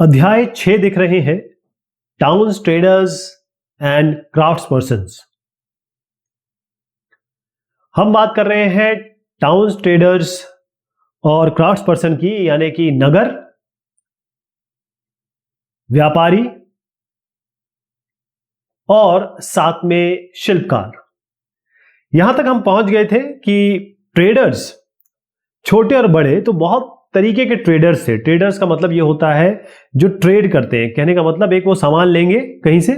अध्याय 6 दिख रहे हैं, towns, traders and crafts persons. हम बात कर रहे हैं टाउन्स, ट्रेडर्स और क्राफ्ट्स पर्सन की, यानी कि नगर, व्यापारी और साथ में शिल्पकार। यहां तक हम पहुंच गए थे कि ट्रेडर्स, छोटे और बड़े, तो बहुत तरीके के ट्रेडर्स थे। ट्रेडर्स का मतलब यह होता है जो ट्रेड करते हैं। कहने का मतलब एक वो सामान लेंगे कहीं से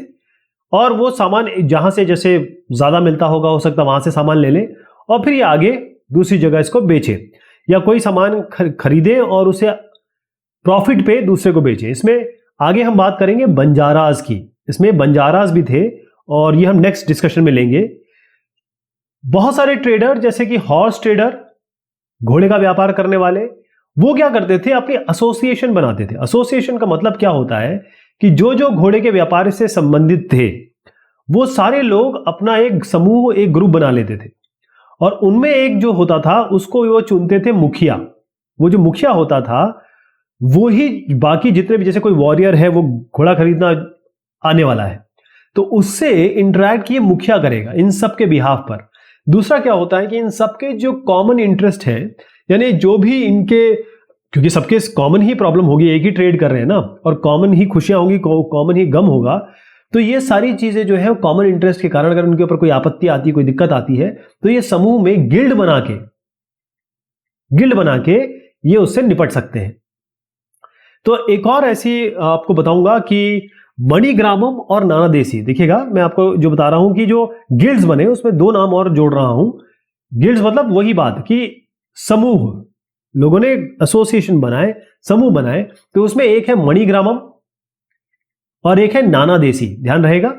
और वो सामान जहां से जैसे ज्यादा मिलता होगा, हो सकता वहां से सामान ले लें और फिर ये आगे दूसरी जगह इसको बेचे, या कोई सामान खरीदे और उसे प्रॉफिट पे दूसरे को बेचे। इसमें आगे हम बात करेंगे बंजाराज की। इसमें बंजाराज भी थे और ये हम नेक्स्ट डिस्कशन में लेंगे। बहुत सारे ट्रेडर, जैसे कि हॉर्स ट्रेडर, घोड़े का व्यापार करने वाले, वो क्या करते थे, अपनी एसोसिएशन बनाते थे। एसोसिएशन का मतलब क्या होता है कि जो घोड़े के व्यापार से संबंधित थे वो सारे लोग अपना एक समूह, एक ग्रुप बना लेते थे और उनमें एक जो होता था उसको वो चुनते थे मुखिया। वो जो मुखिया होता था वो ही बाकी जितने भी, जैसे कोई वॉरियर है वो घोड़ा खरीदना आने वाला है तो उससे इंटरैक्ट ये मुखिया करेगा इन सब के बिहाफ पर। दूसरा क्या होता है कि इन सबके जो कॉमन इंटरेस्ट है, यानी जो भी इनके, क्योंकि सबके कॉमन ही प्रॉब्लम होगी, एक ही ट्रेड कर रहे हैं ना, और कॉमन ही खुशियां होंगी, कॉमन ही गम होगा, तो ये सारी चीजें जो है कॉमन इंटरेस्ट के कारण अगर उनके ऊपर कोई आपत्ति आती है, कोई दिक्कत आती है, तो ये समूह में गिल्ड बना के ये उससे निपट सकते हैं। तो एक और ऐसी आपको बताऊंगा कि मणिग्रामम और नानादेशी। देखिएगा, मैं आपको जो बता रहा हूं कि जो गिल्ड्स बने उसमें दो नाम और जोड़ रहा हूं। गिल्ड्स मतलब वही बात कि समूह, लोगों ने एसोसिएशन बनाए, समूह बनाए, तो उसमें एक है मणिग्रामम और एक है नानादेशी, ध्यान रहेगा।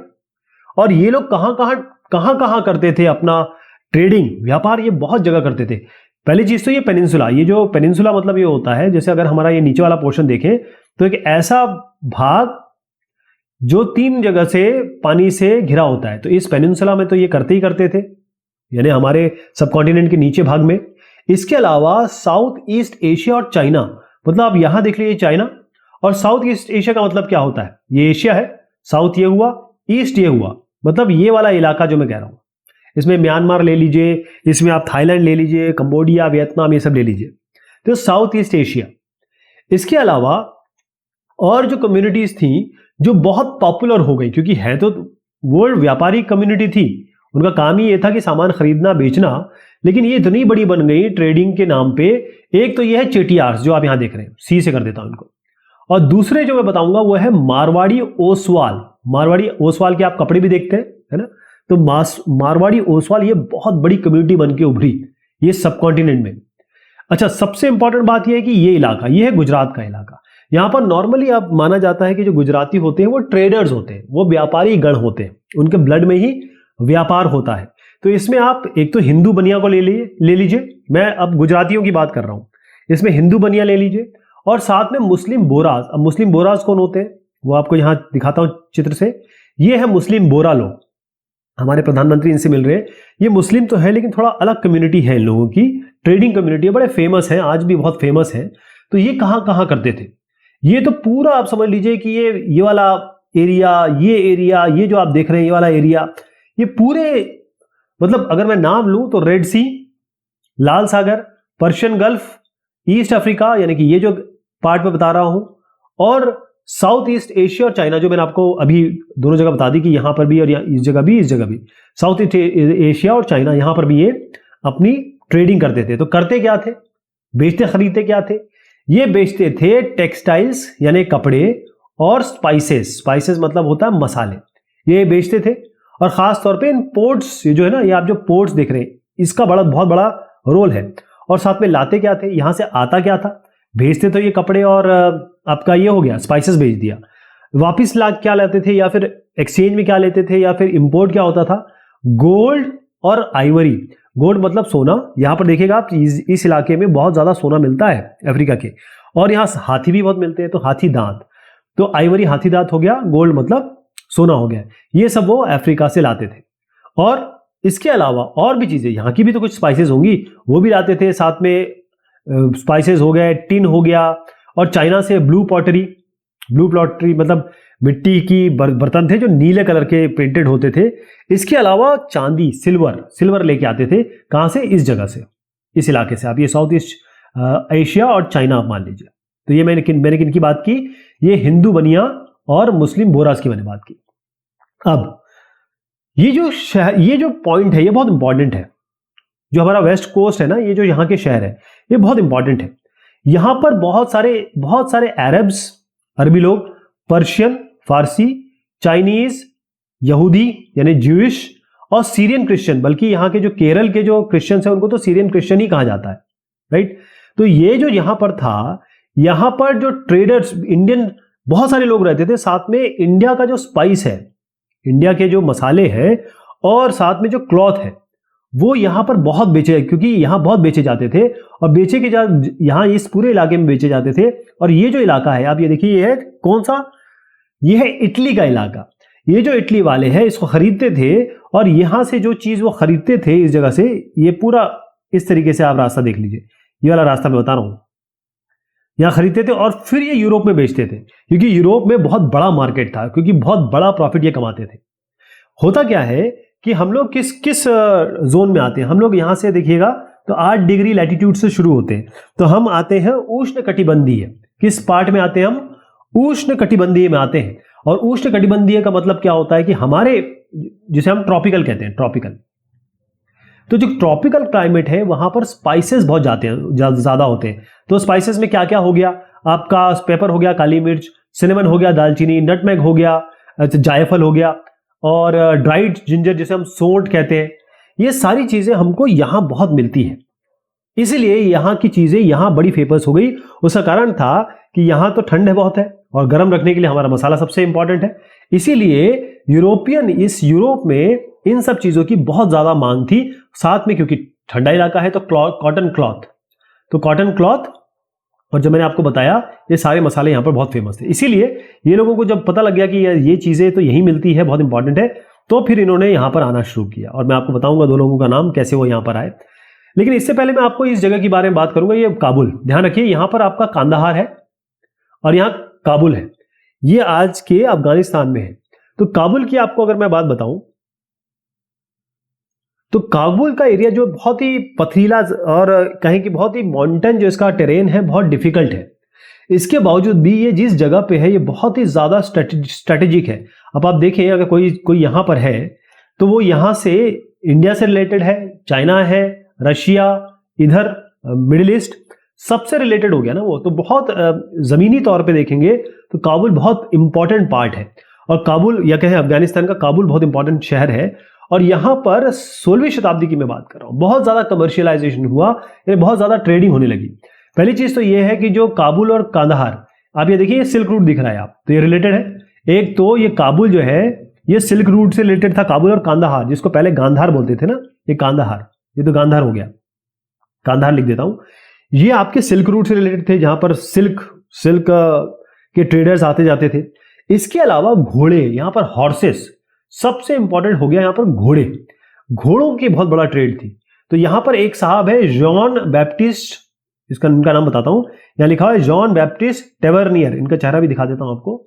और ये लोग कहां करते थे अपना ट्रेडिंग, व्यापार, ये बहुत जगह करते थे। पहली चीज तो ये पेनिनसुला, ये जो पेनिनसुला मतलब ये होता है, जैसे अगर हमारा ये नीचे वाला पोर्शन देखें तो एक ऐसा भाग जो 3 जगह से पानी से घिरा होता है, तो इस पेनिनसुला में तो ये करते ही करते थे, यानी हमारे सब कॉन्टिनेंट के नीचे भाग में। इसके अलावा साउथ ईस्ट एशिया और चाइना, मतलब आप यहां देख लीजिए चाइना, और साउथ ईस्ट एशिया का मतलब क्या होता है, ये एशिया है, साउथ ये हुआ, ईस्ट ये हुआ, मतलब ये वाला इलाका जो मैं कह रहा हूं। इसमें म्यांमार ले लीजिए, इसमें आप थाईलैंड ले लीजिए, कंबोडिया, वियतनाम, ये सब ले लीजिए, तो साउथ ईस्ट एशिया। इसके अलावा और जो कम्युनिटीज थी जो बहुत पॉपुलर हो गई, क्योंकि है तो वर्ल्ड व्यापारी कम्युनिटी थी, उनका काम ही ये था कि सामान खरीदना बेचना, लेकिन ये इतनी बड़ी बन गई ट्रेडिंग के नाम पे। एक तो ये है चेटियार्स, जो आप यहां देख रहे हैं, सी से कर देता हूं इनको, और दूसरे जो मैं बताऊंगा वो है मारवाड़ी ओसवाल। मारवाड़ी ओसवाल के आप कपड़े भी देखते हैं, है ना, तो मारवाड़ी ओसवाल ये बहुत बड़ी कम्युनिटी बन के उभरी ये सब कॉन्टिनेंट में। अच्छा, सबसे इंपॉर्टेंट बात यह है कि ये इलाका, ये है गुजरात का इलाका। यहां पर नॉर्मली अब माना जाता है कि जो गुजराती होते हैं वो ट्रेडर्स होते हैं, वो व्यापारी गण होते हैं, उनके ब्लड में ही व्यापार होता है। तो इसमें आप एक तो हिंदू बनिया को ले लीजिए, मैं अब गुजरातियों की बात कर रहा हूं, इसमें हिंदू बनिया ले लीजिए, और साथ में मुस्लिम बोराज। अब मुस्लिम बोराज कौन होते हैं वो आपको यहां दिखाता हूं चित्र से। ये है मुस्लिम बोरा लोग, हमारे प्रधानमंत्री इनसे मिल रहे हैं। ये मुस्लिम तो है लेकिन थोड़ा अलग कम्युनिटी है इन लोगों की, ट्रेडिंग कम्युनिटी है, बड़े फेमस है, आज भी बहुत फेमस है। तो ये कहां करते थे, ये तो पूरा आप समझ लीजिए कि ये वाला एरिया, ये जो आप देख रहे हैं, ये वाला एरिया, ये पूरे, मतलब अगर मैं नाम लूं तो रेड सी, लाल सागर, पर्शियन गल्फ, ईस्ट अफ्रीका, यानी कि ये जो पार्ट में बता रहा हूं, और साउथ ईस्ट एशिया और चाइना, जो मैंने आपको अभी दोनों जगह बता दी कि यहां पर भी और इस जगह भी, साउथ ईस्ट एशिया और चाइना, यहां पर भी ये अपनी ट्रेडिंग करते थे। तो करते क्या थे, बेचते खरीदते क्या थे, ये बेचते थे टेक्सटाइल्स यानी कपड़े, और स्पाइसेस मतलब होता है मसाले, ये बेचते थे। और खास तौर पे इन पोर्ट्स, ये जो है ना, ये आप जो पोर्ट्स देख रहे हैं, इसका बहुत बड़ा रोल है। और साथ में लाते क्या थे, यहां से आता क्या था, भेजते तो ये कपड़े और आपका ये हो गया, स्पाइसेस भेज दिया, वापिस क्या लाते थे, या फिर एक्सचेंज में क्या लेते थे, या फिर इंपोर्ट क्या होता था, गोल्ड और आइवरी। गोल्ड मतलब सोना, यहां पर देखिएगा आप, इस इलाके में बहुत ज्यादा सोना मिलता है अफ्रीका के, और यहां हाथी भी बहुत मिलते हैं, तो हाथी दांत, तो आइवरी हाथी दांत हो गया, गोल्ड मतलब सोना हो गया, ये सब वो अफ्रीका से लाते थे। और इसके अलावा और भी चीजें, यहां की भी तो कुछ स्पाइसेस होंगी, वो भी लाते थे, साथ में स्पाइसेस हो गए, टिन हो गया, और चाइना से ब्लू पॉटरी, ब्लू पॉटरी मतलब मिट्टी की बर्तन थे जो नीले कलर के प्रिंटेड होते थे। इसके अलावा चांदी, सिल्वर लेके आते थे। कहां से? इस जगह से, इस इलाके से। आप ये साउथ ईस्ट एशिया और चाइना आप मान लीजिए। तो ये मैंने किन की बात की? ये हिंदू बनिया और मुस्लिम बोरास की मैंने बात की। अब ये जो पॉइंट है ये बहुत इंपॉर्टेंट है। जो हमारा वेस्ट कोस्ट है ना, ये जो यहाँ के शहर है ये बहुत इंपॉर्टेंट है। यहां पर बहुत सारे अरब्स, अरबी लोग, पर्शियन, फारसी, चाइनीज, यहूदी यानी ज्यूइश और सीरियन क्रिश्चियन, बल्कि यहाँ के जो केरल के जो क्रिश्चियंस हैं उनको तो सीरियन क्रिश्चियन ही कहा जाता है, राइट। तो ये जो यहां पर था, यहां पर जो ट्रेडर्स इंडियन बहुत सारे लोग रहते थे। साथ में इंडिया का जो स्पाइस है, इंडिया के जो मसाले हैं और साथ में जो क्लॉथ है वो यहां पर बहुत बेचे, क्योंकि यहां बहुत बेचे जाते थे और बेचे के यहां इस पूरे इलाके में बेचे जाते थे। और ये जो इलाका है आप ये देखिए, ये है कौन सा? ये है इटली का इलाका। ये जो इटली वाले हैं इसको खरीदते थे और यहां से जो चीज वो खरीदते थे इस जगह से, ये पूरा इस तरीके से आप रास्ता देख लीजिए, ये वाला रास्ता मैं बता रहा हूं। यहां खरीदते थे और फिर ये यूरोप में बेचते थे, क्योंकि यूरोप में बहुत बड़ा मार्केट था, क्योंकि बहुत बड़ा प्रॉफिट ये कमाते थे। होता क्या है कि हम लोग किस जोन में आते हैं? हम लोग यहां से देखिएगा तो 8 डिग्री लैटिट्यूड से शुरू होते हैं, तो हम आते हैं उष्ण कटिबंधीय। किस पार्ट में आते हैं हम? उष्ण कटिबंधीय में आते हैं। और उष्ण कटिबंधीय का मतलब क्या होता है कि हमारे, जिसे हम ट्रॉपिकल कहते हैं, ट्रॉपिकल। तो जो ट्रॉपिकल क्लाइमेट है वहां पर स्पाइसेस बहुत ज्यादा होते हैं। तो स्पाइसेस में क्या क्या हो गया? आपका पेपर हो गया, काली मिर्च, सिनेमन हो गया, दालचीनी, नटमेग हो गया, जायफल हो गया, और ड्राइड जिंजर जिसे हम सोंठ कहते हैं। ये सारी चीजें हमको यहां बहुत मिलती है, इसीलिए यहां की चीजें यहां बड़ी फेमस हो गई। उसका कारण था कि यहां तो ठंड है बहुत है और गर्म रखने के लिए हमारा मसाला सबसे इंपॉर्टेंट है। इसीलिए इस यूरोप में इन सब चीजों की बहुत ज्यादा मांग थी। साथ में क्योंकि ठंडा इलाका है तो कॉटन क्लॉथ, और जो मैंने आपको बताया ये सारे मसाले यहाँ पर बहुत फेमस थे। इसीलिए ये लोगों को जब पता लग गया कि ये चीजें तो यहीं मिलती है, बहुत इंपॉर्टेंट है, तो फिर इन्होंने यहाँ पर आना शुरू किया। और मैं आपको बताऊंगा 2 लोगों का नाम, कैसे वो यहाँ पर आए। लेकिन इससे पहले मैं आपको इस जगह के बारे में बात करूंगा। ये काबुल, ध्यान रखिए, यहाँ पर आपका कांदाहार है और यहाँ काबुल है। ये आज के अफगानिस्तान में है। तो काबुल की आपको अगर मैं बात बताऊं तो काबुल का एरिया जो बहुत ही पथरीला और कहें कि बहुत ही माउंटेन जो इसका टेरेन है, बहुत डिफिकल्ट है। इसके बावजूद भी ये जिस जगह पे है ये बहुत ही ज्यादा स्ट्रेटेजिक है। अब आप देखें, अगर कोई यहां पर है तो वो यहां से इंडिया से रिलेटेड है, चाइना है, रशिया, इधर मिडिल ईस्ट, सबसे रिलेटेड हो गया ना वो। तो बहुत जमीनी तौर पे देखेंगे तो काबुल बहुत इंपॉर्टेंट पार्ट है। और काबुल, या कहें अफगानिस्तान का काबुल, बहुत इंपॉर्टेंट शहर है। और यहां पर 16वीं शताब्दी की मैं बात कर रहा हूं, बहुत ज्यादा कमर्शियलाइजेशन हुआ, यानी बहुत ज्यादा ट्रेडिंग होने लगी। पहली चीज तो यह है कि जो काबुल और कांदाहार, आप ये देखिए, ये सिल्क रूट दिख रहा है, आप तो ये रिलेटेड है। एक तो ये काबुल जो है ये सिल्क रूट से रिलेटेड था, काबुल और कांदाहार, जिसको पहले गांधार बोलते थे ना, ये कांदाहार, ये तो गांधार हो गया, कांधार लिख देता हूं। ये आपके सिल्क रूट से रिलेटेड थे, जहां पर सिल्क के ट्रेडर्स आते जाते थे। इसके अलावा घोड़े, यहां पर हॉर्सेस सबसे इंपॉर्टेंट हो गया। यहां पर घोड़ों की बहुत बड़ा ट्रेड थी। तो यहां पर एक साहब है जॉन बैप्टिस्ट, इनका नाम बताता हूं, यहां लिखा है जॉन बैप्टिस्ट टेवर्नियर। इनका चेहरा भी दिखा देता हूं आपको,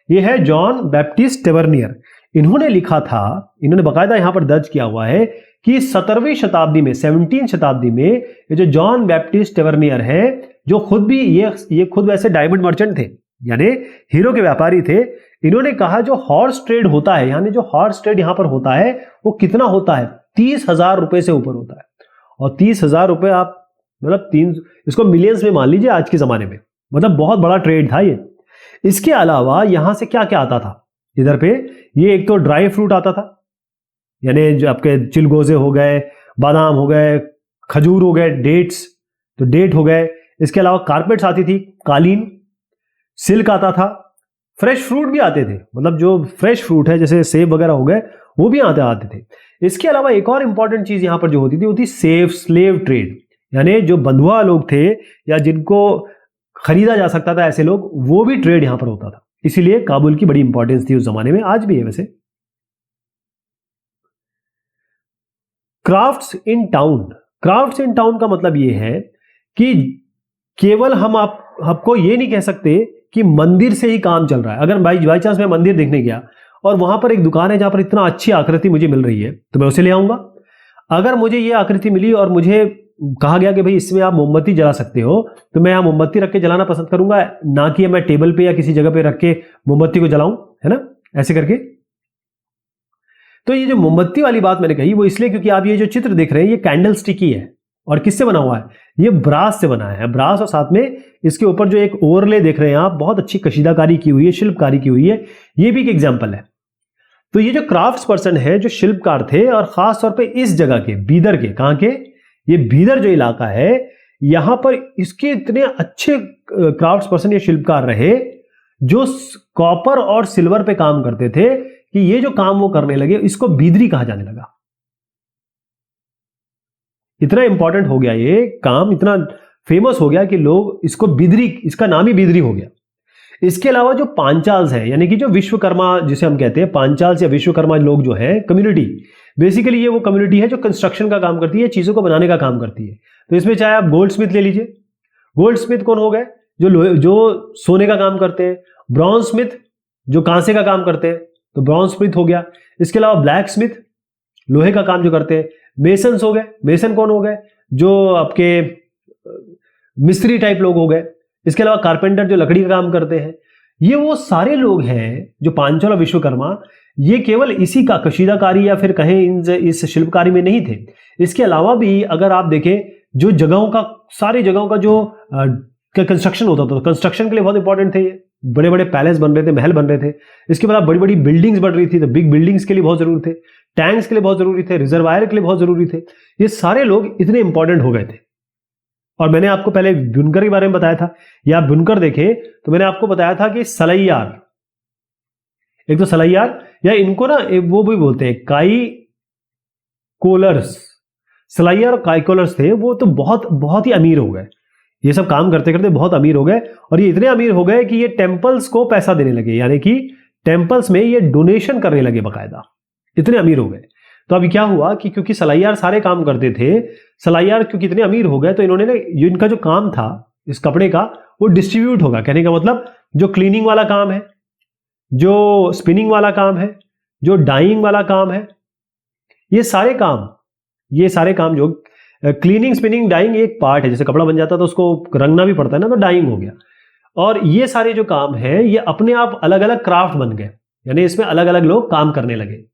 ये है जॉन बैप्टिस्ट टेवर्नियर। इन्होंने लिखा था, इन्होंने बाकायदा यहां पर दर्ज किया हुआ है कि 17वीं शताब्दी में, 17वीं शताब्दी में, ये जो जॉन बैप्टिस्ट टेवर्नियर है, जो खुद भी ये खुद वैसे डायमंड मर्चेंट थे, यानी हीरो के व्यापारी थे। इन्होंने कहा जो हॉर्स ट्रेड होता है, यानी जो हॉर्स ट्रेड यहां पर होता है वो कितना होता है? 30,000 रुपए से ऊपर होता है। और 30,000 रुपए आप मतलब इसको मिलियंस में मान लीजिए आज के जमाने में, मतलब बहुत बड़ा ट्रेड था ये। इसके अलावा यहां से क्या क्या आता था इधर पे? ये एक तो ड्राई फ्रूट आता था, यानी जो आपके चिलगोजे हो गए, बादाम हो गए, खजूर हो गए, डेट्स, तो डेट हो गए। इसके अलावा कारपेट्स आती थी, कालीन, सिल्क आता था, फ्रेश फ्रूट भी आते थे, मतलब जो फ्रेश फ्रूट है जैसे सेब वगैरह हो गए वो भी आते थे। इसके अलावा एक और इंपॉर्टेंट चीज यहां पर जो होती थी वो थी स्लेव ट्रेड, यानी जो बंधुआ लोग थे या जिनको खरीदा जा सकता था, ऐसे लोग, वो भी ट्रेड यहां पर होता था। इसीलिए काबुल की बड़ी इंपॉर्टेंस थी उस जमाने में, आज भी है वैसे। क्राफ्ट्स इन टाउन का मतलब ये है कि केवल हम आपको ये नहीं कह सकते कि मंदिर से ही काम चल रहा है। अगर बाई चांस मैं मंदिर देखने गया और वहां पर एक दुकान है जहां पर इतना अच्छी आकृति मुझे मिल रही है तो मैं उसे ले आऊंगा। अगर मुझे ये आकृति मिली और मुझे कहा गया कि भाई इसमें आप मोमबत्ती जला सकते हो तो मैं यहाँ मोमबत्ती रख के जलाना पसंद करूंगा, ना कि मैं टेबल पे या किसी जगह पे रख के मोमबत्ती को जलाऊं, है ना, ऐसे करके। तो ये जो मोमबत्ती वाली बात मैंने कही वो इसलिए क्योंकि आप ये जो चित्र देख रहे हैं ये कैंडल स्टिक ही है। और किससे बना हुआ है? ये ब्रास से बना है, ब्रास, और साथ में इसके ऊपर जो एक ओवरले देख रहे हैं आप, बहुत अच्छी कशीदाकारी की हुई है, शिल्पकारी की हुई है। ये भी एक एग्जाम्पल है। तो ये जो क्राफ्ट्स पर्सन है, जो शिल्पकार थे, और खास तौर पे इस जगह के, बीदर के, कहां के, ये बीदर जो इलाका है, यहां पर इसके इतने अच्छे क्राफ्ट्स पर्सन या शिल्पकार रहे जो कॉपर और सिल्वर पे काम करते थे कि ये जो काम वो करने लगे इसको बीदरी कहा जाने लगा। इतना इंपॉर्टेंट हो गया ये काम, इतना फेमस हो गया कि लोग इसको बिदरी, इसका नाम ही बिदरी हो गया। इसके अलावा जो पांचाल्स है, यानी कि जो विश्वकर्मा जिसे हम कहते हैं, पांचाल्स या विश्वकर्मा लोग जो है कम्युनिटी, बेसिकली ये वो कम्युनिटी है जो कंस्ट्रक्शन का काम करती है, चीजों को बनाने का काम करती है। तो इसमें चाहे आप गोल्ड स्मिथ ले लीजिए, गोल्ड स्मिथ कौन हो गए? जो सोने का काम करते हैं। ब्रॉन्ज स्मिथ जो कांसे का काम करते हैं, तो ब्रॉन्ज स्मिथ हो गया। इसके अलावा ब्लैक स्मिथ लोहे का काम जो करते हैं। मेसन्स हो गए, मेसन कौन हो गए? जो आपके मिस्त्री टाइप लोग हो गए। इसके अलावा कारपेंटर जो लकड़ी का काम करते हैं। ये वो सारे लोग हैं जो पांचाल और विश्वकर्मा, ये केवल इसी का कशीदाकारी या फिर कहें इस शिल्पकारी में नहीं थे। इसके अलावा भी अगर आप देखें जो जगहों का, सारी जगहों का जो कंस्ट्रक्शन होता था, कंस्ट्रक्शन के लिए बहुत इंपॉर्टेंट थे। ये बड़े बड़े पैलेस बन रहे थे, महल बन रहे थे। इसके बाद बड़ी बड़ी बिल्डिंग्स बन रही थी, तो बिग बिल्डिंग्स के लिए बहुत जरूरी थे, टैंक्स के लिए बहुत जरूरी थे, रिजर्वायर के लिए बहुत जरूरी थे। ये सारे लोग इतने इंपॉर्टेंट हो गए थे। और मैंने आपको पहले बुनकर के बारे में बताया था, या आप बुनकर देखें तो मैंने आपको बताया था कि सलैयार, एक तो सलैयार, या इनको ना वो भी बोलते हैं काई कोलर्स। सलैयार और काई कोलर्स थे, वो तो बहुत बहुत ही अमीर हो गए। ये सब काम करते करते बहुत अमीर हो गए, और ये इतने अमीर हो गए कि ये टेम्पल्स को पैसा देने लगे, यानी कि टेम्पल्स में ये डोनेशन करने लगे बाकायदा, इतने अमीर हो गए। तो अभी क्या हुआ कि क्योंकि सलैयार सारे काम करते थे, सलैयार क्योंकि इतने अमीर हो गए, तो इन्होंने ना इनका जो काम था इस कपड़े का वो डिस्ट्रीब्यूट होगा। कहने का मतलब जो क्लीनिंग वाला काम है, जो स्पिनिंग वाला काम है, जो डाइंग वाला काम है, ये सारे काम जो क्लीनिंग, स्पिनिंग, डाइंग एक पार्ट है। जैसे कपड़ा बन जाता है तो उसको रंगना भी पड़ता है ना, तो डाइंग हो गया। और ये सारे जो काम है ये अपने आप अलग अलग क्राफ्ट बन गए, यानी इसमें अलग अलग लोग काम करने लगे।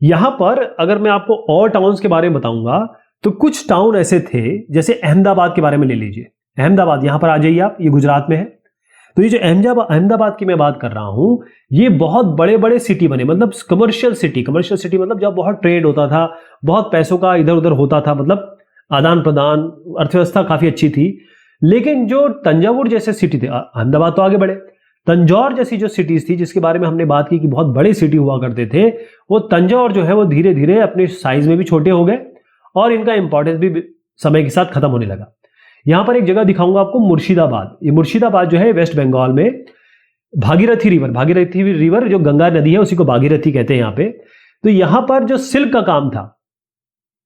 यहां पर अगर मैं आपको और टाउन्स के बारे में बताऊंगा तो कुछ टाउन ऐसे थे, जैसे अहमदाबाद के बारे में ले लीजिए। अहमदाबाद, यहां पर आ जाइए आप, ये गुजरात में है। तो ये जो अहमदाबाद की मैं बात कर रहा हूं, ये बहुत बड़े बड़े सिटी बने, मतलब कमर्शियल सिटी मतलब जब बहुत ट्रेड होता था, बहुत पैसों का इधर उधर होता था, मतलब आदान प्रदान, अर्थव्यवस्था काफी अच्छी थी। लेकिन जो तंजावुर जैसे सिटी थे, अहमदाबाद तो आगे बढ़े, तंजौर जैसी जो सिटीज थी जिसके बारे में हमने बात की कि बहुत बड़े सिटी हुआ करते थे, वो तंजौर जो है वो धीरे धीरे अपने साइज में भी छोटे हो गए और इनका इंपॉर्टेंस भी समय के साथ खत्म होने लगा। यहां पर एक जगह दिखाऊंगा आपको, मुर्शिदाबाद। ये मुर्शिदाबाद जो है वेस्ट बंगाल में, भागीरथी रिवर जो गंगा नदी है उसी को भागीरथी कहते हैं यहाँ पे। तो यहां पर जो सिल्क का काम था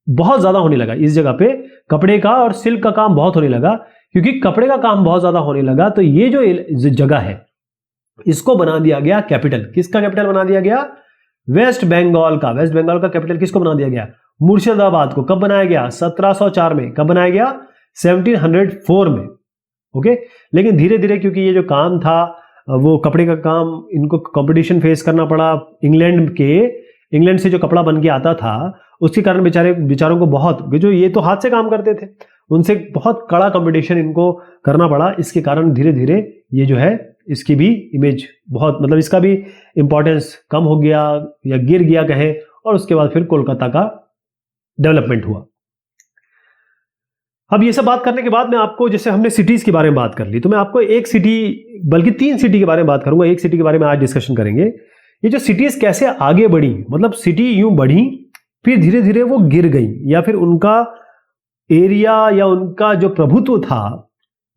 बहुत ज्यादा होने लगा इस जगह पे, कपड़े का और सिल्क का काम बहुत होने लगा। क्योंकि कपड़े का काम बहुत ज्यादा होने लगा तो ये जो जगह है इसको बना दिया गया कैपिटल। किसका कैपिटल बना दिया गया? वेस्ट बंगाल का। वेस्ट बंगाल का कैपिटल किसको बना दिया गया? मुर्शिदाबाद को। कब बनाया गया? 1704 में। कब बनाया गया? 1704 में। ओके। लेकिन धीरे धीरे क्योंकि ये जो काम था वो कपड़े का काम, इनको कंपटीशन फेस करना पड़ा इंग्लैंड से जो कपड़ा बन के आता था उसके कारण बेचारों को बहुत, जो ये तो हाथ से काम करते थे, उनसे बहुत कड़ा कंपटीशन इनको करना पड़ा। इसके कारण धीरे धीरे ये जो है इसकी भी इमेज बहुत, मतलब इसका भी इंपॉर्टेंस कम हो गया या गिर गया कहें, और उसके बाद फिर कोलकाता का डेवलपमेंट हुआ। अब ये सब बात करने के बाद मैं आपको, जैसे हमने सिटीज के बारे में बात कर ली, तो मैं आपको एक सिटी, बल्कि 3 सिटी के बारे में बात करूंगा। एक सिटी के बारे में आज डिस्कशन करेंगे, ये जो सिटीज कैसे आगे बढ़ी, मतलब सिटी यूं बढ़ी फिर धीरे धीरे वो गिर गई, या फिर उनका एरिया या उनका जो प्रभुत्व था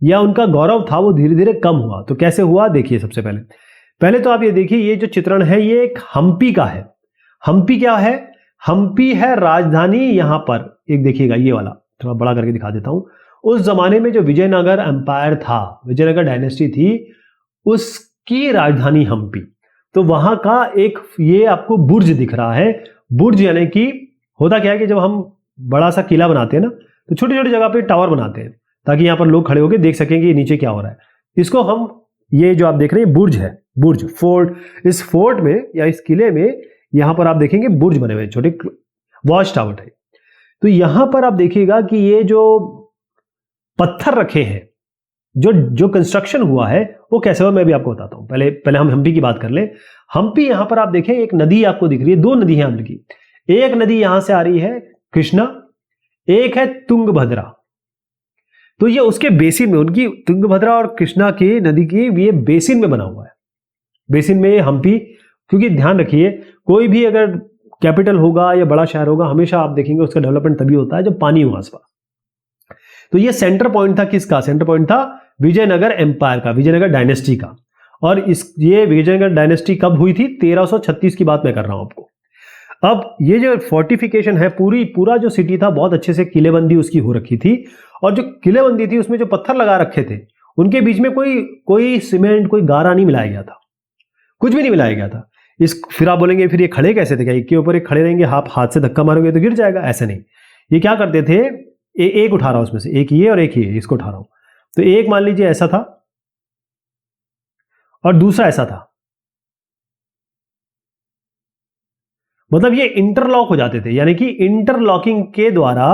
या उनका गौरव था वो धीरे धीरे कम हुआ। तो कैसे हुआ देखिए। सबसे पहले तो आप ये देखिए, ये जो चित्रण है ये एक हम्पी का है। हम्पी क्या है? हम्पी है राजधानी। यहां पर एक देखिएगा, ये वाला थोड़ा बड़ा करके दिखा देता हूं। उस जमाने में जो विजयनगर एम्पायर था, विजयनगर डायनेस्टी थी, उसकी राजधानी हम्पी। तो वहां का एक ये आपको बुर्ज दिख रहा है। बुर्ज यानी कि होता क्या है कि जब हम बड़ा सा किला बनाते हैं ना, तो छोटी छोटी जगह पे टावर बनाते हैं ताकि यहां पर लोग खड़े होकर देख सकें कि नीचे क्या हो रहा है। इसको हम, ये जो आप देख रहे हैं बुर्ज है, बुर्ज फोर्ट। इस फोर्ट में या इस किले में यहां पर आप देखेंगे बुर्ज बने हुए, छोटे वॉच टावर टाइप। तो यहां पर आप देखिएगा कि ये जो पत्थर रखे हैं, जो कंस्ट्रक्शन हुआ है वो कैसे हुआ, मैं भी आपको बताता हूं। पहले हम हम्पी की बात कर लें। हम्पी, यहां पर आप देखें एक नदी आपको दिख रही है, दो नदी है हम्पी की। एक नदी यहां से आ रही है कृष्णा, एक है तुंगभद्रा। तो ये उसके बेसिन में, उनकी तुंगभद्रा और कृष्णा की नदी की ये बेसिन में बना हुआ है। बेसिन में हम्पी, क्योंकि ध्यान रखिए कोई भी अगर कैपिटल होगा या बड़ा शहर होगा, हमेशा आप देखेंगे उसका डेवलपमेंट तभी होता है जब पानी हो आसपास। तो ये सेंटर पॉइंट था किसका? सेंटर पॉइंट था विजयनगर एम्पायर का, विजयनगर डायनेस्टी का। और ये विजयनगर डायनेस्टी कब हुई थी? 1336 की बात मैं कर रहा हूं आपको। अब ये जो फोर्टिफिकेशन है, पूरा जो सिटी था बहुत अच्छे से किलेबंदी उसकी हो रखी थी। और जो किलेबंदी थी उसमें जो पत्थर लगा रखे थे उनके बीच में कोई सीमेंट, कोई गारा नहीं मिलाया गया था, कुछ भी नहीं मिलाया गया था। फिर आप बोलेंगे फिर ये खड़े कैसे थे? क्या एक के ऊपर एक खड़े रहेंगे, आप हाथ से धक्का मारोगे तो गिर जाएगा? ऐसे नहीं। ये क्या करते थे, एक उठा रहा हूं उसमें से, एक ये और एक ये, इसको उठा रहा हूं। तो एक मान लीजिए ऐसा था और दूसरा ऐसा था, मतलब ये इंटरलॉक हो जाते थे। यानी कि इंटरलॉकिंग के द्वारा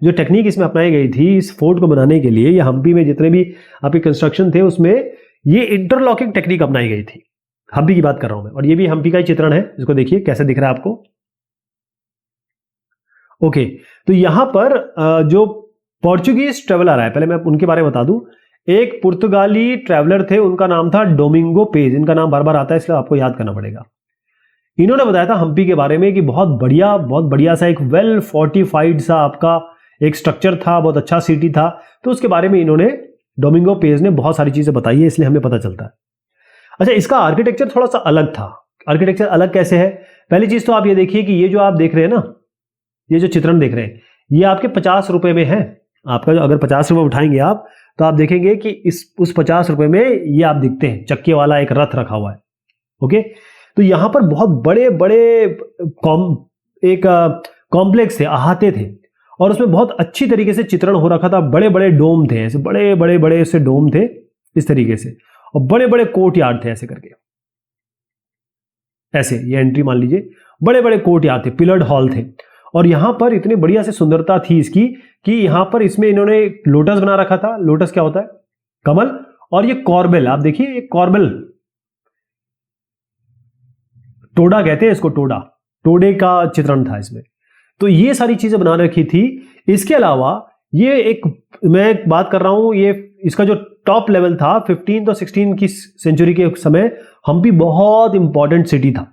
जो टेक्निक इसमें अपनाई गई थी इस फोर्ट को बनाने के लिए, या हम्पी में जितने भी आपके कंस्ट्रक्शन थे उसमें ये इंटरलॉकिंग टेक्निक अपनाई गई थी। हम्पी की बात कर रहा हूं मैं, और ये भी हम्पी का ही चित्रण है, इसको देखिए कैसे दिख रहा है आपको। ओके, तो यहां पर जो पोर्चुगीज ट्रेवलर है, पहले मैं उनके बारे में बता दूं। एक पुर्तगाली ट्रेवलर थे, उनका नाम था डोमिंगो पेज। इनका नाम बार बार आता है इसलिए आपको याद करना पड़ेगा। इन्होंने बताया था हम्पी के बारे में कि बहुत बढ़िया सा एक वेल फोर्टिफाइड सा आपका एक स्ट्रक्चर था, बहुत अच्छा सिटी था। तो उसके बारे में इन्होंने, डोमिंगो पेज ने बहुत सारी चीजें बताई है, इसलिए हमें पता चलता है। अच्छा, इसका आर्किटेक्चर थोड़ा सा अलग था। आर्किटेक्चर अलग कैसे है? पहली चीज तो आप ये देखिए कि ये जो आप देख रहे हैं ना, ये जो चित्रण देख रहे हैं, ये आपके 50 रुपए में है। आपका जो अगर 50 रुपए उठाएंगे आप, तो आप देखेंगे कि उस 50 रुपए में ये आप दिखते हैं चक्के वाला एक रथ रखा हुआ है। ओके, तो यहां पर बहुत बड़े बड़े एक कॉम्प्लेक्स थे, अहाते थे, और उसमें बहुत अच्छी तरीके से चित्रण हो रखा था। बड़े बड़े डोम थे, ऐसे बड़े से डोम थे इस तरीके से, और बड़े बड़े कोर्ट यार्ड थे ऐसे करके, ऐसे ये एंट्री मान लीजिए, बड़े बड़े कोर्ट यार्ड थे, पिलर्ड हॉल थे। और यहां पर इतनी बढ़िया से सुंदरता थी इसकी कि यहां पर इसमें इन्होंने लोटस बना रखा था। लोटस क्या होता है? कमल। और ये कॉर्बेल, आप देखिए ये कॉर्बेल, टोडा कहते हैं इसको, टोडे का चित्रण था इसमें। तो ये सारी चीजें बना रखी थी। इसके अलावा ये एक, मैं बात कर रहा हूं, ये इसका जो टॉप लेवल था 15 और 16 की सेंचुरी के समय, हम्पी बहुत इंपॉर्टेंट सिटी था।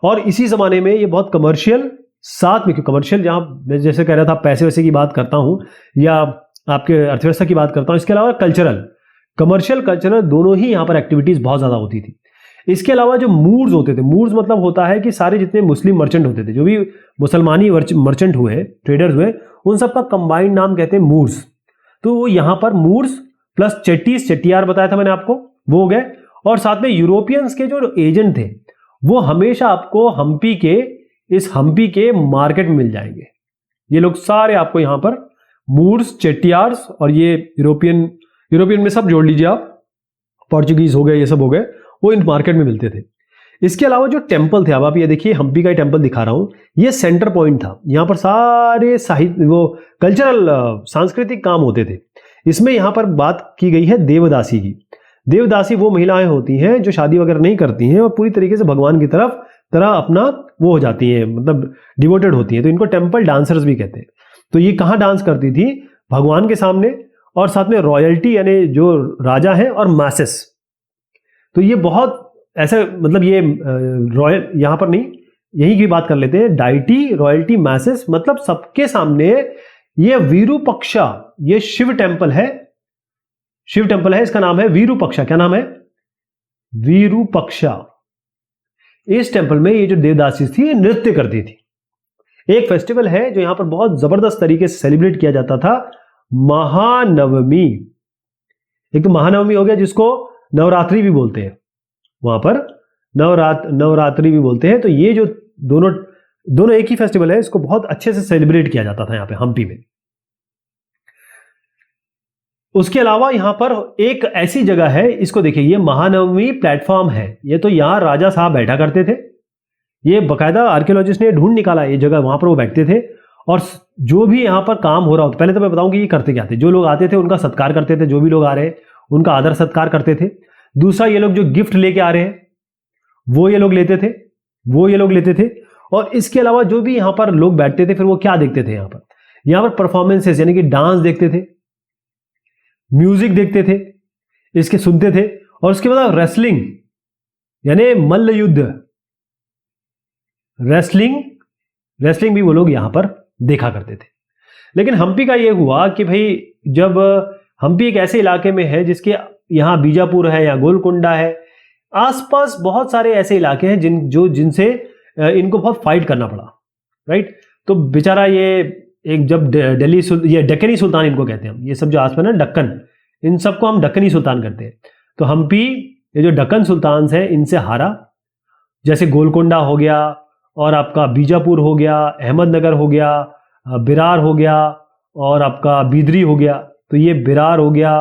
और इसी जमाने में ये बहुत कमर्शियल, साथ में कमर्शियल, जहां मैं जैसे कह रहा था पैसे वैसे की बात करता हूं या आपके अर्थव्यवस्था की बात करता हूं, इसके अलावा कल्चरल, कमर्शियल कल्चरल दोनों ही यहां पर एक्टिविटीज बहुत ज्यादा होती थी। इसके अलावा जो मूर्स होते थे, मूर्स मतलब होता है कि सारे जितने मुस्लिम मर्चेंट होते थे, जो भी मुसलमानी मर्चेंट हुए, ट्रेडर्स हुए, उन सबका कंबाइंड नाम कहते हैं मूर्स। तो वो यहां पर मूर्स प्लस चेट्टीज, चेट्टियार बताया था मैंने आपको, वो हो गए। और साथ में यूरोपियंस के जो एजेंट थे वो हमेशा आपको इस हम्पी के मार्केट में मिल जाएंगे। ये लोग सारे आपको यहां पर मूर्स, चेट्टियार्स और ये यूरोपियन में सब जोड़ लीजिए आप, पोर्चुगीज हो गए, ये सब हो गए, वो इन मार्केट में मिलते थे। इसके अलावा जो टेंपल थे, अब आप ये देखिए हम्पी का ही टेंपल दिखा रहा हूं, ये सेंटर पॉइंट था। यहां पर सारे साहित्य, वो कल्चरल सांस्कृतिक काम होते थे। इसमें यहां पर बात की गई है देवदासी की। देवदासी वो महिलाएं होती हैं जो शादी वगैरह नहीं करती हैं और पूरी तरीके से भगवान की तरह अपना वो हो जाती हैं, मतलब डिवोटेड होती हैं। तो इनको टेंपल डांसर्स भी कहते हैं। तो ये कहां डांस करती थी? भगवान के सामने, और साथ में रॉयल्टी यानी जो राजा है और मैसेस। तो ये बहुत ऐसे, मतलब ये रॉयल यहां पर नहीं, यही की बात कर लेते हैं, डाइटी, रॉयल्टी, मैसेस, मतलब सबके सामने। ये वीरूपक्षा, ये शिव टेंपल है, शिव टेंपल है, इसका नाम है वीरूपक्षा। क्या नाम है? वीरूपक्षा। इस टेंपल में ये जो देवदासी थी नृत्य करती थी। एक फेस्टिवल है जो यहां पर बहुत जबरदस्त तरीके से सेलिब्रेट किया जाता था, महानवमी। एक तो महानवमी हो गया जिसको नवरात्रि भी बोलते हैं, वहां पर नवरात्रि भी बोलते हैं। तो ये जो दोनों एक ही फेस्टिवल है, इसको बहुत अच्छे से सेलिब्रेट किया जाता था यहाँ पे हम्पी में। उसके अलावा यहां पर एक ऐसी जगह है, इसको देखिए, ये महानवमी प्लेटफॉर्म है। ये तो यहां राजा साहब बैठा करते थे, ये बकायदा आर्कियोलॉजिस्ट ने ढूंढ निकाला ये जगह, वहां पर वो बैठते थे। और जो भी यहां पर काम हो रहा होता, पहले तो मैं बताऊंगी ये करते क्या थे। जो लोग आते थे उनका सत्कार करते थे, जो भी लोग आ रहे हैं उनका आदर सत्कार करते थे। दूसरा, ये लोग जो गिफ्ट लेके आ रहे हैं वो ये लोग लेते थे। और इसके अलावा जो भी यहां पर लोग बैठते थे, फिर वो क्या देखते थे, यहां पर परफॉर्मेंसेस यानी कि डांस देखते थे, म्यूजिक देखते थे, इसके सुनते थे। और उसके बाद रेसलिंग यानी मल्ल युद्ध, रेसलिंग भी वो लोग यहां पर देखा करते थे। लेकिन हम्पी का ये हुआ कि भाई, जब हम्पी एक ऐसे इलाके में है जिसके यहां बीजापुर है या गोलकोंडा है, आसपास बहुत सारे ऐसे इलाके हैं जिनसे इनको बहुत फाइट करना पड़ा, राइट। तो बेचारा ये एक, जब ये डक्कनी सुल्तान इनको कहते हैं हम, ये सब जो आसपास है दक्कन, इन सबको हम डक्कनी सुल्तान करते हैं। तो हम्पी ये जो डक्कन सुल्तान है इनसे हारा। जैसे गोलकोंडा हो गया, और आपका बीजापुर हो गया, अहमदनगर हो गया, बिरार हो गया, और आपका बीदरी हो गया। तो ये बिरार हो गया,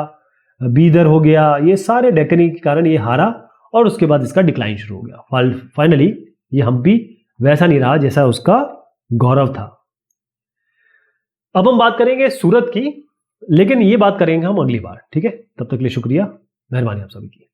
बीदर हो गया, ये सारे डेक्कनी के कारण ये हारा, और उसके बाद इसका डिक्लाइन शुरू हो गया। फाइनली ये हम्पी वैसा नहीं रहा जैसा उसका गौरव था। अब हम बात करेंगे सूरत की, लेकिन ये बात करेंगे हम अगली बार, ठीक है। तब तक के लिए शुक्रिया, मेहरबानी आप सभी की।